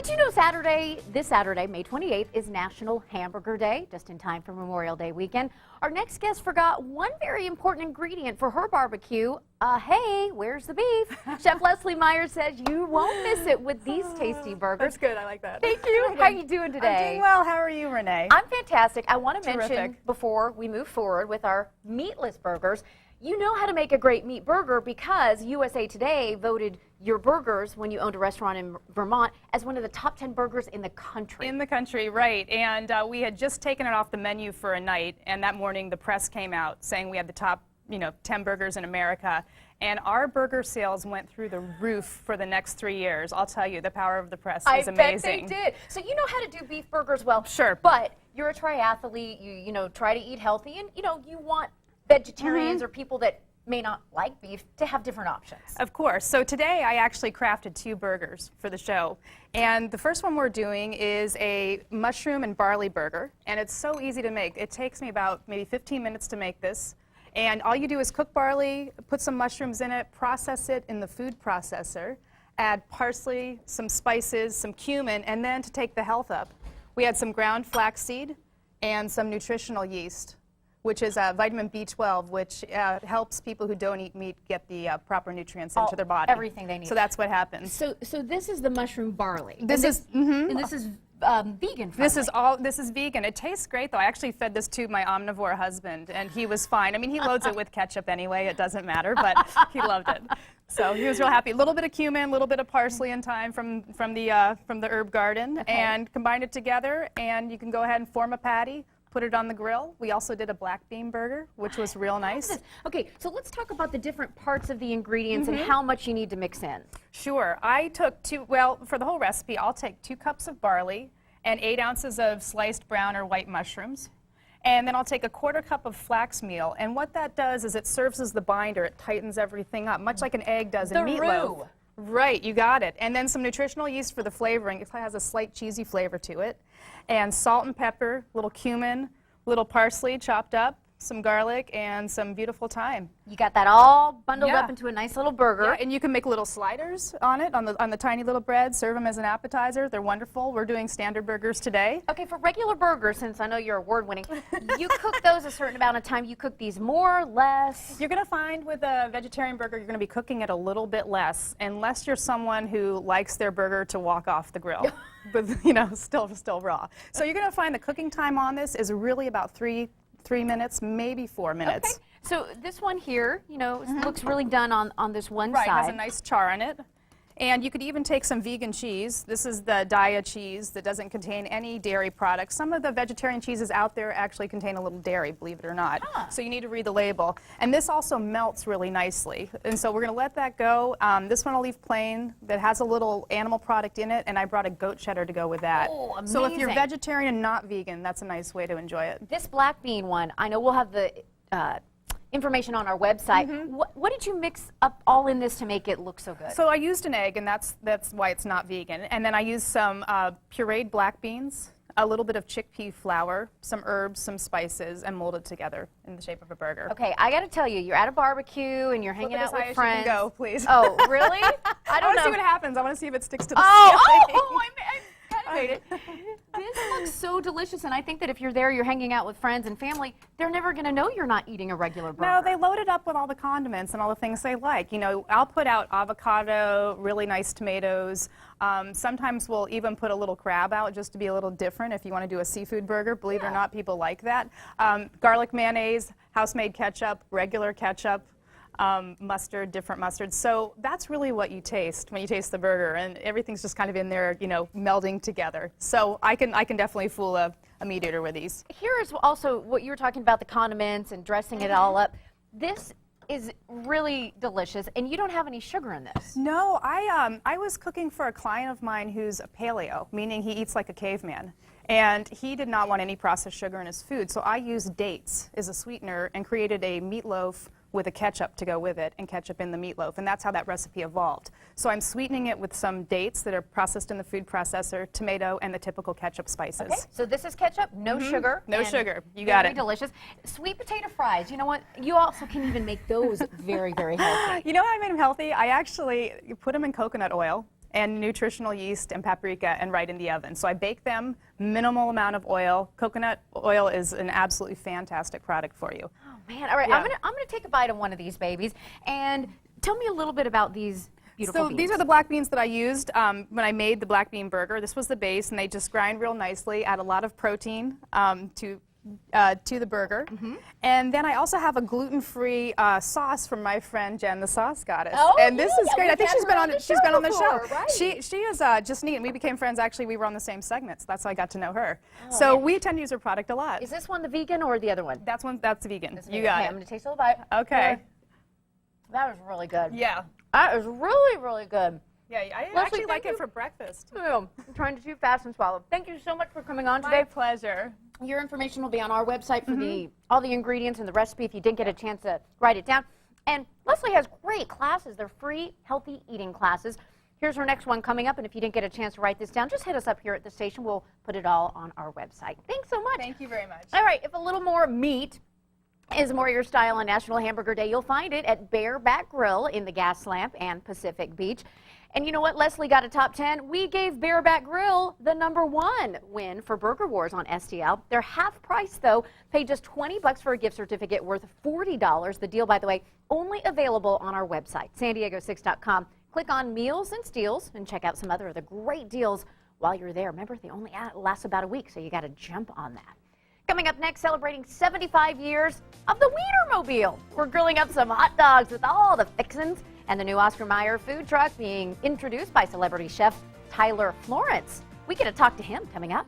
Did you know this Saturday, May 28th, is National Hamburger Day, just in time for Memorial Day weekend. Our next guest forgot one very important ingredient for her barbecue. Hey, where's the beef? Chef Leslie Meyer says you won't miss it with these tasty burgers. That's good. I like that. Thank you. How are you doing today? I'm doing well. How are you, Renee? I'm fantastic. I want to mention before we move forward with our meatless burgers, you know how to make a great meat burger because USA Today voted your burgers, when you owned a restaurant in Vermont, as one of the top 10 burgers in the country. In the country, right. And we had just taken it off the menu for a night, and that morning the press came out saying we had the top 10 burgers in America. And our burger sales went through the roof for the next 3 years. I'll tell you, the power of the press is amazing. I bet they did. So you know how to do beef burgers well. Sure. But you're a triathlete, you try to eat healthy, and you want vegetarians or people that may not like beef to have different options. Of course. So today I actually crafted 2 burgers for the show. And the first one we're doing is a mushroom and barley burger. And it's so easy to make. It takes me about maybe 15 minutes to make this. And all you do is cook barley, put some mushrooms in it, process it in the food processor, add parsley, some spices, some cumin, and then to take the health up, we had some ground flaxseed and some nutritional yeast, which is vitamin B12, which helps people who don't eat meat get the proper nutrients into their body. Everything they need. So that's what happens. So this is the mushroom barley. And this is vegan friendly. This is vegan. It tastes great, though. I actually fed this to my omnivore husband, and he was fine. I mean, he loads it with ketchup anyway. It doesn't matter, but he loved it. So he was real happy. A little bit of cumin, a little bit of parsley and thyme from the herb garden, and combine it together, and you can go ahead and form a patty. Put it on the grill. We also did a black bean burger, which was real nice. Okay, so let's talk about the different parts of the ingredients and how much you need to mix in. Sure. I took for the whole recipe, I'll take 2 cups of barley and 8 ounces of sliced brown or white mushrooms. And then I'll take a 1/4 cup of flax meal. And what that does is it serves as the binder. It tightens everything up, much like an egg does in meatloaf. Roux. Right, you got it. And then some nutritional yeast for the flavoring. It has a slight cheesy flavor to it. And salt and pepper, little cumin, little parsley chopped up, some garlic, and some beautiful thyme. You got that all bundled up into a nice little burger. Yeah, and you can make little sliders on it, on the tiny little bread, serve them as an appetizer. They're wonderful. We're doing standard burgers today. Okay, for regular burgers, since I know you're award-winning, you cook those a certain amount of time. You cook these more, less? You're going to find with a vegetarian burger, you're going to be cooking it a little bit less, unless you're someone who likes their burger to walk off the grill, but still raw. So you're going to find the cooking time on this is really about 3 minutes, maybe 4 minutes. Okay. So this one here, looks really done on this one side. Right, has a nice char on it. And you could even take some vegan cheese. This is the Daiya cheese that doesn't contain any dairy products. Some of the vegetarian cheeses out there actually contain a little dairy, believe it or not. So you need to read the label. And this also melts really nicely. And so we're going to let that go. This one I'll leave plain. That has a little animal product in it, and I brought a goat cheddar to go with that. Oh, amazing. So if you're vegetarian and not vegan, that's a nice way to enjoy it. This black bean one, I know we'll have the information on our website. What did you mix up all in this to make it look so good? So I used an egg, and that's why it's not vegan. And then I used some pureed black beans, a little bit of chickpea flour, some herbs, some spices, and molded together in the shape of a burger. Okay, I got to tell you, you're at a barbecue and you're hanging out with friends. Go, please. Oh, really? I want to see what happens. I want to see if it sticks to the I kind of made it. This looks so delicious, and I think that if you're there, you're hanging out with friends and family, they're never going to know you're not eating a regular burger. No, they load it up with all the condiments and all the things they like. I'll put out avocado, really nice tomatoes. Sometimes we'll even put a little crab out just to be a little different if you want to do a seafood burger. Believe it or not, people like that. Garlic mayonnaise, house-made ketchup, regular ketchup. Mustard, different mustards. So that's really what you taste when you taste the burger, and everything's just kind of in there, melding together. So I can definitely fool a meat eater with these. Here is also what you were talking about, the condiments and dressing it all up. This is really delicious, and you don't have any sugar in this. No, I was cooking for a client of mine who's a paleo, meaning he eats like a caveman. And he did not want any processed sugar in his food, so I used dates as a sweetener and created a meatloaf with a ketchup to go with it, and ketchup in the meatloaf, and that's how that recipe evolved. So I'm sweetening it with some dates that are processed in the food processor, tomato, and the typical ketchup spices. Okay, so this is ketchup, no sugar. No sugar, you got it. Very delicious. Sweet potato fries, you know what? You also can even make those very, very healthy. You know how I made them healthy? I actually put them in coconut oil, and nutritional yeast and paprika and right in the oven. So I bake them, minimal amount of oil. Coconut oil is an absolutely fantastic product for you. Oh man, all right, Yeah. I'm gonna take a bite of one of these babies, and tell me a little bit about these beautiful beans. These are the black beans that I used when I made the black bean burger. This was the base, and they just grind real nicely, add a lot of protein to the burger. And then I also have a gluten-free sauce from my friend Jen, the Sauce Goddess. Oh, and this is yeah, great. I think we've she's had been her on on the she's been show on the show. before, right. She is just neat, and we became friends. Actually, we were on the same segment, so that's how I got to know her. Oh, so man. we tend to use her product a lot. Is this one the vegan or the other one? That's vegan. This You vegan. got Okay, it. I'm gonna taste a little bite. Okay. That was really good. Yeah. That is really, really good. Yeah, I Leslie, actually thank like you. it for breakfast. I'm trying to chew fast and swallow. Thank you so much for coming on My today. pleasure. Your information will be on our website for all the ingredients and the recipe if you didn't get a chance to write it down. And Leslie has great classes. They're free, healthy eating classes. Here's her next one coming up, and if you didn't get a chance to write this down, just hit us up here at the station. We'll put it all on our website. Thanks so much. Thank you very much. All right, if a little more meat is more your style on National Hamburger Day, you'll find it at Bareback Grill in the Gas Lamp and Pacific Beach. And you know what? Leslie got a top 10. We gave Bareback Grill the #1 win for Burger Wars on STL. They're half price, though. Pay just $20 for a gift certificate worth $40. The deal, by the way, only available on our website, san-diego6.com. Click on Meals and Steals and check out some other of the great deals while you're there. Remember, they only last about a week, so you got to jump on that. Coming up next, celebrating 75 years of the Wienermobile. We're grilling up some hot dogs with all the fixins, and the new Oscar Mayer food truck being introduced by celebrity chef Tyler Florence. We get to talk to him coming up.